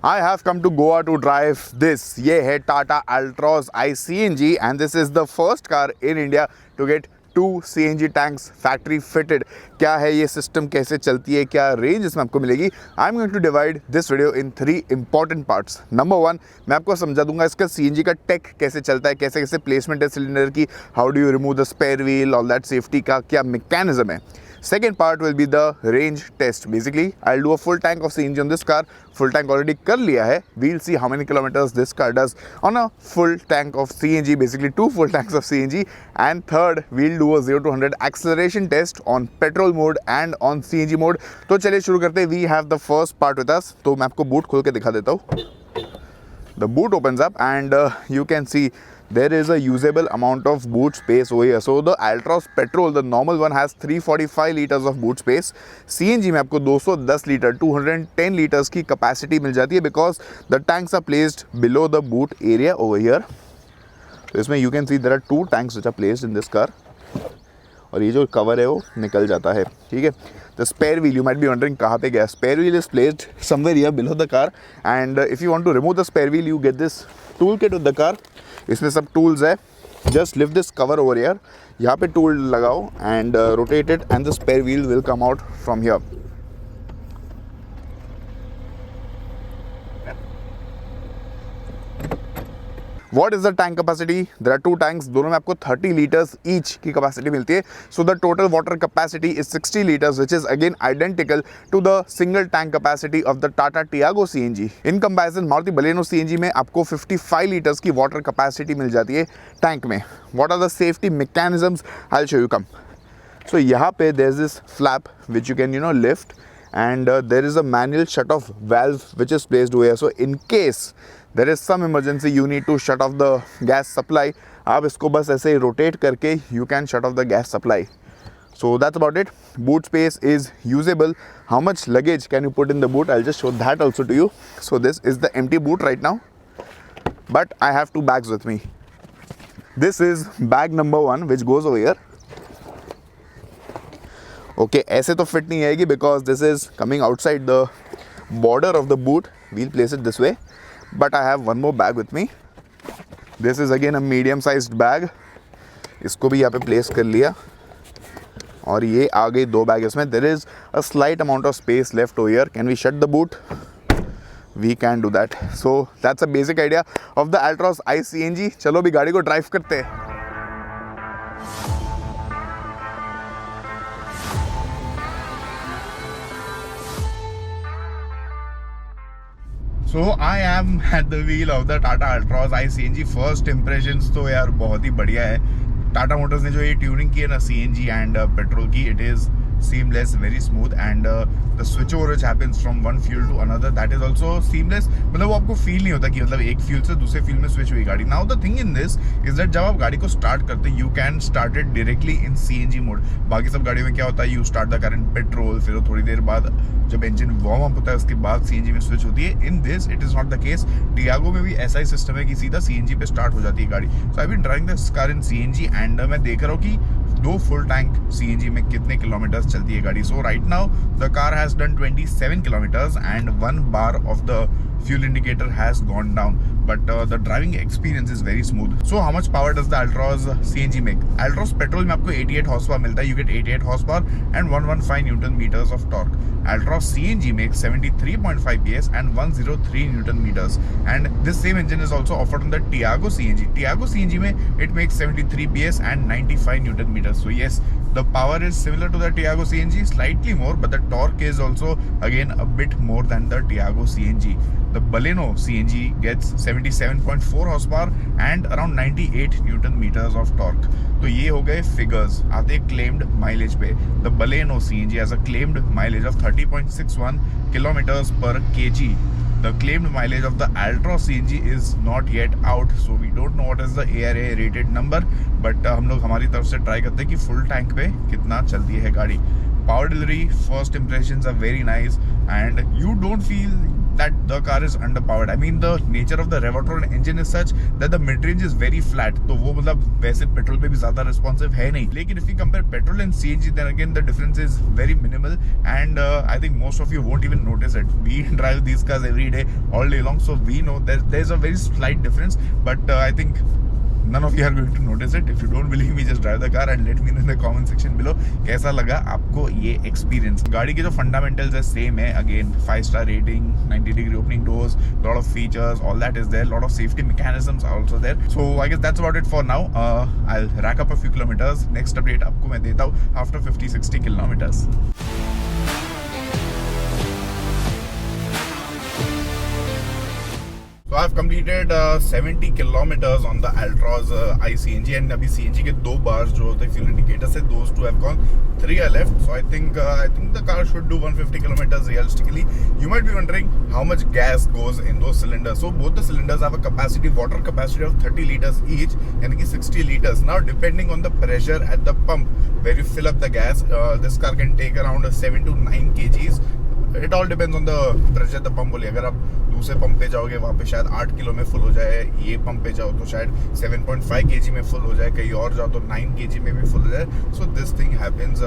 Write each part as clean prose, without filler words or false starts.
I have come to Goa to drive this. ये है Tata Altroz CNG and this is the first car in India to get 2 CNG tanks factory fitted. क्या है ये system, कैसे चलती है, क्या रेंज इसमें आपको मिलेगी? I am going to divide this video in 3 important parts. Number 1, मैं आपको समझा दूंगा इसका CNG का टेक कैसे चलता है, कैसे कैसे प्लेसमेंट है सिलेंडर की, how do you remove the spare wheel, all that safety का क्या मैकेनिज्म है. Second part will be the range test. Basically, I'll do a full tank of CNG on this car. Full tank already कर लिया है. We'll see how many kilometers this car does on a full tank of CNG. Basically, 2 full tanks of CNG. And third, we'll do a 0 to 100 acceleration test on petrol mode and on CNG mode. तो चलिए शुरू करते हैं. We have the first part with us. तो मैं आपको boot खोल के दिखा देता हूँ. The boot opens up and you can see there is a usable amount of boot space over here. So the Altroz petrol, the normal one, has 345 liters of boot space. CNG में आपको 210 litre 210 liters की capacity मिल जाती है because the tanks are placed below the boot area over here. तो इसमें you can see there are 2 tanks which are placed in this car. और ये जो कवर है वो निकल जाता है. ठीक है. The spare wheel, you might be wondering कहाँ पे गया. Spare wheel is placed somewhere here below the car and if you want to remove the spare wheel, you get this toolkit with the car. इसमें सब tools है. Just lift this cover over here. यहाँ पे tool लगाओ and rotate it and the spare wheel will come out from here. What is the tank capacity? There are 2 tanks. दोनों में आपको 30 liters each की capacity मिलती है. So the total water capacity is 60 liters, which is again identical to the single tank capacity of the Tata Tiago CNG. In comparison, Maruti Baleno CNG में आपको 55 liters की water capacity मिल जाती है tank में. What are the safety mechanisms? I'll show you. Come. So यहाँ पे there's this flap which you can lift and there is a manual shut off valve which is placed over here. So in case there is some emergency, you need to shut off the gas supply. आप इसको बस ऐसे rotate करके you can shut off the gas supply. So that's about it. Boot space is usable. How much luggage can you put in the boot? I'll just show that also to you. So this is the empty boot right now, but I have 2 bags with me. This is bag number 1 which goes over here. Okay, ऐसे तो fit नहीं आएगी because this is coming outside the border of the boot. We'll place it this way. But I have one more bag with me. This is again a medium sized bag. इसको भी यहाँ पे place कर लिया और ये आ गई 2 bag इसमें. There is a slight amount of space left over here. Can we shut the boot? We can do that. So that's a basic idea of the Altroz CNG. चलो भी गाड़ी को drive करते हैं. So I am at the wheel of the Tata Altroz CNG. First impressions तो यार बहुत ही बढ़िया है. टाटा मोटर्स ने जो ये ट्यूनिंग की है ना CNG एंड पेट्रोल की, it is seamless, very smooth and the switch over which happens from one fuel to another, that is also seamless. मतलब वो आपको फील नहीं होता कि मतलब एक फ्यूल से दूसरे फ्यूल में स्विच हुई गाड़ी. Now the thing in this is that जब आप गाड़ी को स्टार्ट करते you can start it directly in CNG mode. बाकी सब गाड़ियों में क्या होता है, you start the current petrol, फिर थोड़ी देर बाद जब इंजन वार्म अप होता है उसके बाद CNG में स्विच होती है. In this it is not the case. Tiago में भी ऐसा ही सिस्टम है कि सीधा CNG पे स्टार्ट हो जाती है गाड़ी. So I been driving this car in CNG and मैं देख रहा हूँ कि 2 फुल टैंक CNG में कितने किलोमीटर्स चलती है गाड़ी. So right now the car has done 27 kilometers and 1 bar of the fuel indicator has gone down, but the driving experience is very smooth. So how much power does the Altroz CNG make? Altroz petrol में आपको 88 horsepower मिलता है. You get 88 horsepower and 115 Newton meters of torque. Altroz CNG makes 73.5 PS and 103 Newton meters. And this same engine is also offered on the Tiago CNG. Tiago CNG में it makes 73 PS and 95 Newton meters. So yes, the power is similar to the Tiago CNG, slightly more, but the torque is also again a bit more than the Tiago CNG. The Baleno CNG gets 77.4 horsepower and around 98 Newton meters of torque. तो ये हो गए figures. आते हैं claimed mileage पे. The Baleno CNG has a claimed mileage of 30.61 kilometers per kg. The claimed mileage of the Altroz CNG is not yet out, so we don't know what is the ARA rated number. But हम लोग हमारी तरफ से try करते हैं कि full tank पे कितना चलती है गाड़ी. Power delivery, first impressions are very nice and you don't feel that the car is underpowered. I mean the nature of the Revoltron engine is such that the mid range is very flat. तो वो मतलब वैसे petrol पे भी ज़्यादा responsive है नहीं. लेकिन if we compare petrol and CNG, then again the difference is very minimal, and I think most of you won't even notice it. We drive these cars every day, all day long, so we know there's a very slight difference, but I think none of you are going to notice it. If you don't believe me, just drive the car and let me know in the comment section below कैसा लगा आपको ये experience. गाड़ी के जो fundamentals है same है. Again 5-star rating, 90-degree opening doors, lot of features, all that is there. Lot of safety mechanisms are also there. So I guess that's about it for now. I'll rack up a few kilometers. Next update आपको मैं देता हूँ after 50-60 kilometers. So I've completed 70 kilometers on the Altroz CNG, and अभी CNG के 2 bars जो होते हैं fuel indicators है, those 2 have gone, 3 are left. So I think the car should do 150 kilometers realistically. You might be wondering how much gas goes in those cylinders. So both the cylinders have a capacity, water capacity of 30 liters each, यानी कि 60 liters. Now depending on the pressure at the pump where you fill up the gas, this car can take around 7 to 9 kgs. It all depends on the pressure at the pump. बोलिए अगर आप दूसरे pump पे जाओगे वहाँ पे शायद 8 kilo में फुल हो जाए, ये पंप पे जाओ तो शायद 7.5 kg में फुल हो जाए, कहीं और जाओ तो 9 kg में भी फुल हो जाए. So this thing happens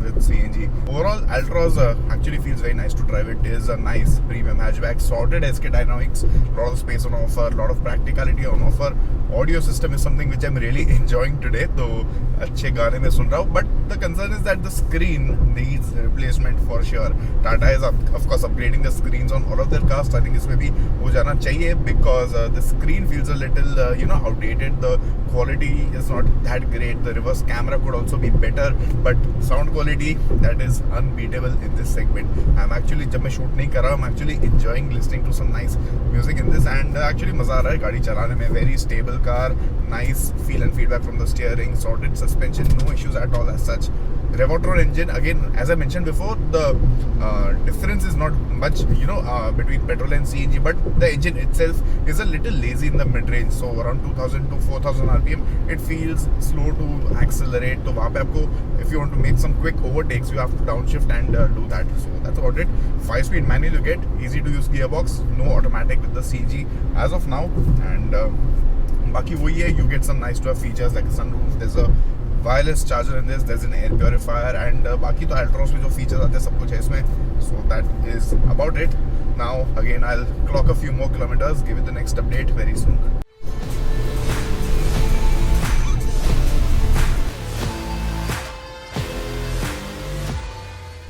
with CNG. Overall, Altroz actually feels very nice to drive. It is a nice premium hatchback, sorted SK dynamics, lot of space on offer, lot of practicality on offer. Audio system is something which I'm really enjoying today. तो अच्छे गाने में सुन रहा हूँ. But the concern is that the screen needs replacement for sure. Tata is of course upgrading the screens on all of their cars. I think इसमें भी हो जाना चाहिए because the screen feels a little outdated. The quality is not that great. The reverse camera could also be better, but sound quality, that is unbeatable in this segment. I'm actually, जब मैं shoot नहीं कर रहा हूँ, I'm actually enjoying listening to some nice music in this, and actually मजा आ रहा है गाड़ी चलाने में. Very stable car, nice feel and feedback from the steering, sorted suspension, no issues at all as such. Revoltron engine, again, as I mentioned before, the difference is not much, between petrol and CNG, but the engine itself is a little lazy in the mid-range. So around 2000 to 4000 RPM, it feels slow to accelerate. So वहाँ पे आपको, if you want to make some quick overtakes, you have to downshift and do that. So that's about it. 5-speed manual you get, easy to use gearbox, no automatic with the CNG as of now, and बाकी वही है, you get some nice to have features like a sunroof, there's a wireless charger in this, there's an air purifier, and बाकी तो Altroz में जो features आते हैं सब कुछ है इसमें. So that is about it. Now again I'll clock a few more kilometers, give it the next update very soon.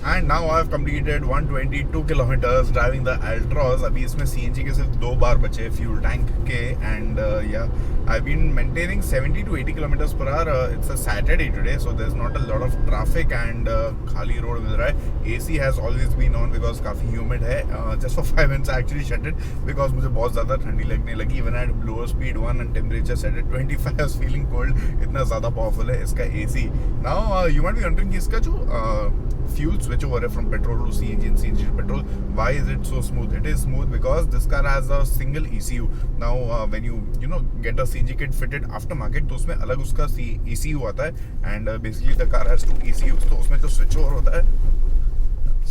And now I have completed 122 kilometers driving the Altroz. अभी इसमें CNG के सिर्फ 2 बार बचे fuel tank के, and yeah, I've been maintaining 70 to 80 kilometers per hour. It's a Saturday today, so there's not a lot of traffic and खाली road मिल रहा है. AC has always been on because काफी humid है. Just for 5 minutes I actually shut it because मुझे बहुत ज़्यादा ठंडी लगने लगी. When I had blower speed 1 and temperature set at 25, I was feeling cold. इतना ज़्यादा powerful है इसका AC. Now you might be wondering कि इसका जो fuel switch over from petrol to CNG and CNG to petrol, why is it so smooth? It is smooth because this car has a single ECU. Now when you get a CNG kit fitted aftermarket, तो उसमें अलग उसका ECU आता है, and basically the car has 2 ECUs. तो उसमें जो switch over होता है,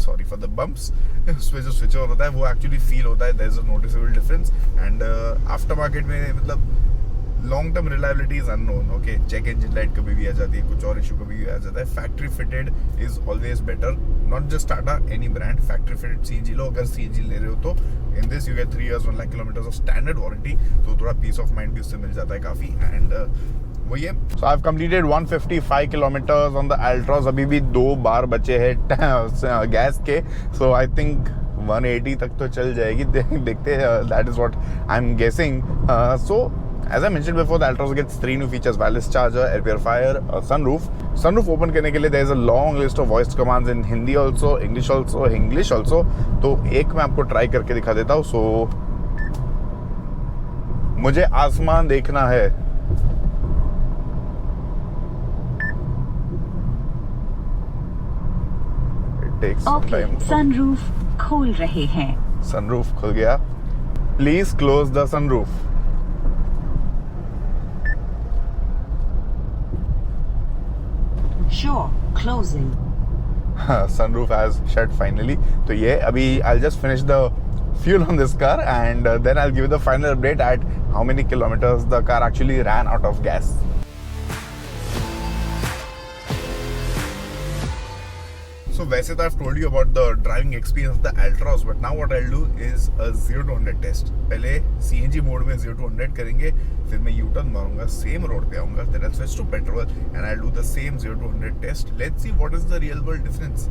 sorry for the bumps, उसमें जो switch over होता है वो actually feel होता है, there is a noticeable difference. And aftermarket में मतलब long term reliability is unknown. Okay, check engine light कभी भी आ जाती है, कुछ और इशू कभी भी आ जाता है. Factory fitted is always better, not just Tata, any brand. Factory fitted CNG लो, अगर सीएनजी ले रहे हो तो in this you get 3 years 1 lakh kilometers of standard warranty, तो थोड़ा पीस ऑफ माइंड भी उससे मिल जाता है काफी. एंड वही है. So I have completed 155 kilometers on the Altroz. अभी भी 2 बार बचे हैं गैस के, सो आई थिंक 180 तक तो चल जाएगी. देखते हैं, that is what I am guessing. So as I mentioned before, the Altroz gets 3 new features: wireless charger, air purifier, sunroof. Sunroof open करने के लिए there is a long list of voice commands in Hindi also, English also. तो एक मैं आपको try करके दिखा देता हूँ. सो मुझे आसमान देखना है. It takes some time. sunroof खोल रहे हैं. Sunroof खुल गया. Please close the sunroof. Sure, closing. Sunroof has shut finally. तो ये अभी I'll just finish the fuel on this car, and then I'll give you the final update at how many kilometers the car actually ran out of gas. So वैसे तो I've told you about the driving experience of the Altroz, but now what I'll do is a 0 to 100 test. पहले CNG mode में 0 to 100 करेंगे, फिर मैं U-turn मारूंगा, same road पे आऊंगा, then I'll switch to petrol and I'll do the same 0 to 100 test. Let's see what is the real world difference.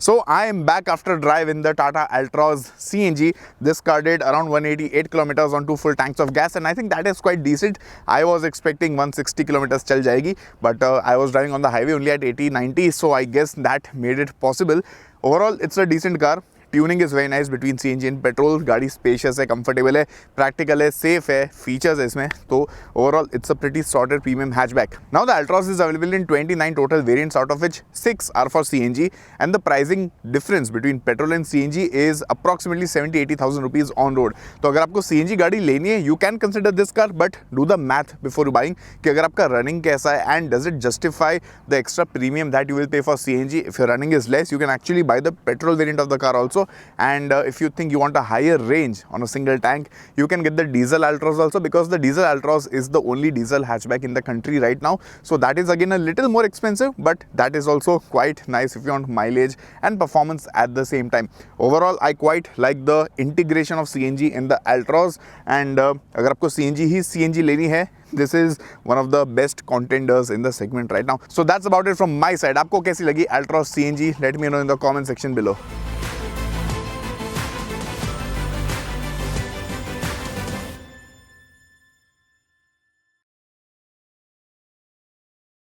So I am back after a drive in the Tata Altroz CNG. This car did around 188 kilometers on 2 full tanks of gas, and I think that is quite decent. I was expecting 160 kilometers chal jayegi, but I was driving on the highway only at 80-90, so I guess that made it possible. Overall, it's a decent car. Tuning is very nice between CNG and petrol. गाड़ी spacious है, comfortable है, practical है, safe है, features है इसमें. तो overall it's a pretty sorted premium hatchback. Now the Altroz is available in 29 total variants, out of which 6 are for CNG, and the pricing difference between petrol and CNG is approximately 70,000-80,000 rupees on road. तो अगर आपको CNG गाड़ी लेनी है, you can consider this car, but do the math before buying कि अगर आपका running कैसा है and does it justify the extra premium that you will pay for CNG. If your running is less, you can actually buy the petrol variant of the car also. And if you think you want a higher range on a single tank, you can get the diesel Altroz also, because the diesel Altroz is the only diesel hatchback in the country right now. So that is again a little more expensive, but that is also quite nice if you want mileage and performance at the same time. Overall, I quite like the integration of CNG in the Altroz, and अगर आपको CNG लेनी है, this is one of the best contenders in the segment right now. So that's about it from my side. आपको कैसी लगी Altroz CNG? Let me know in the comment section below.